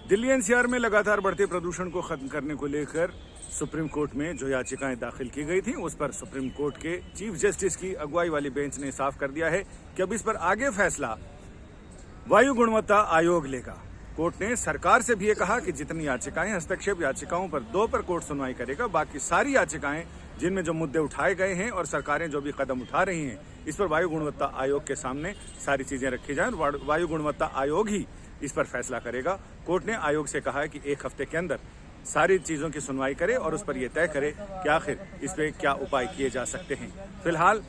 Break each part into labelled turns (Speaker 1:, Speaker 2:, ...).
Speaker 1: Delhi NCR में लगातार बढ़ते प्रदूषण को खत्म करने को लेकर सुप्रीम कोर्ट में जो याचिकाएं दाखिल की गई थी उस पर सुप्रीम कोर्ट के चीफ जस्टिस की अगुवाई वाली बेंच ने साफ कर दिया है कि अब इस पर आगे फैसला वायु गुणवत्ता आयोग लेगा। कोर्ट ने सरकार से भी ये कहा कि जितनी याचिकाएं हस्तक्षेप याचिकाओं पर 2 पर कोर्ट सुनवाई करेगा, बाकी सारी याचिकाएं जिनमें जो मुद्दे उठाए गए हैं और सरकारें जो भी कदम उठा रही हैं इस पर वायु गुणवत्ता आयोग के सामने सारी चीजें रखी जाएं और वायु गुणवत्ता आयोग ही इस पर फैसला करेगा। कोर्ट ने आयोग से कहा है कि 1 हफ्ते के अंदर सारी चीजों की सुनवाई करे और उस पर यह तय करे कि आखिर इस पे क्या उपाय किए जा सकते हैं। फिलहाल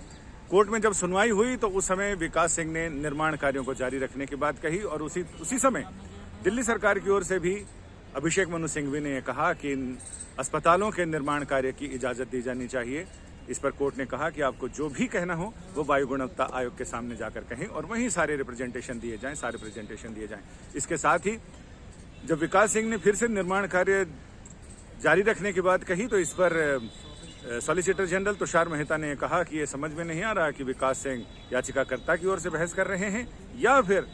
Speaker 1: कोर्ट में जब सुनवाई हुई तो उस समय विकास सिंह ने निर्माण कार्यों को जारी रखने की बात कही और उसी समय दिल्ली सरकार की ओर से भी अभिषेक मनु सिंघवी ने यह कहा कि इन अस्पतालों के निर्माण कार्य की इजाजत दी जानी चाहिए। इस पर कोर्ट ने कहा कि आपको जो भी कहना हो वो वायु गुणवत्ता आयोग के सामने जाकर कहें और वहीं सारे प्रेजेंटेशन दिए जाएं। इसके साथ ही जब विकास सिंह ने फिर से निर्माण कार्य जारी रखने की बात कही तो इस पर सॉलिसिटर जनरल तुषार मेहता ने कहा कि ये समझ में नहीं आ रहा कि विकास सिंह याचिकाकर्ता की ओर से बहस कर रहे हैं या फिर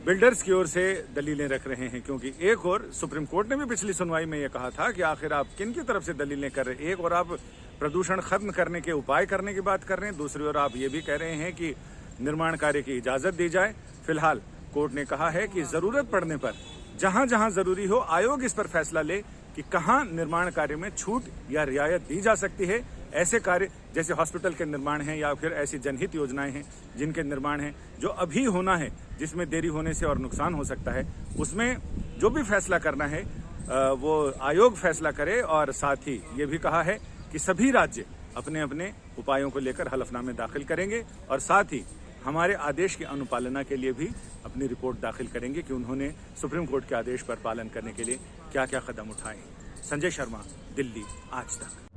Speaker 1: बिल्डर्स की ओर से दलीलें रख रहे हैं, क्योंकि एक और सुप्रीम कोर्ट ने भी पिछली सुनवाई में यह कहा था कि आखिर आप किन की तरफ से दलीलें कर रहे हैं। एक और आप प्रदूषण खत्म करने के उपाय करने की बात कर रहे हैं, दूसरी ओर आप ये भी कह रहे हैं कि निर्माण कार्य की इजाजत दी जाए। फिलहाल कोर्ट ने कहा है कि जरूरत पड़ने पर जहां जहां जरूरी हो आयोग इस पर फैसला ले कि कहां निर्माण कार्य में छूट या रियायत दी जा सकती है। ऐसे कार्य जैसे हॉस्पिटल के निर्माण हैं या फिर ऐसी जनहित योजनाएं हैं जिनके निर्माण हैं जो अभी होना है, जिसमें देरी होने से और नुकसान हो सकता है, उसमें जो भी फैसला करना है वो आयोग फैसला करे। और साथ ही ये भी कहा है कि सभी राज्य अपने अपने उपायों को लेकर हलफनामे दाखिल करेंगे और साथ ही हमारे आदेश की अनुपालना के लिए भी अपनी रिपोर्ट दाखिल करेंगे कि उन्होंने सुप्रीम कोर्ट के आदेश पर पालन करने के लिए क्या क्या कदम उठाए। संजय शर्मा, दिल्ली आज तक।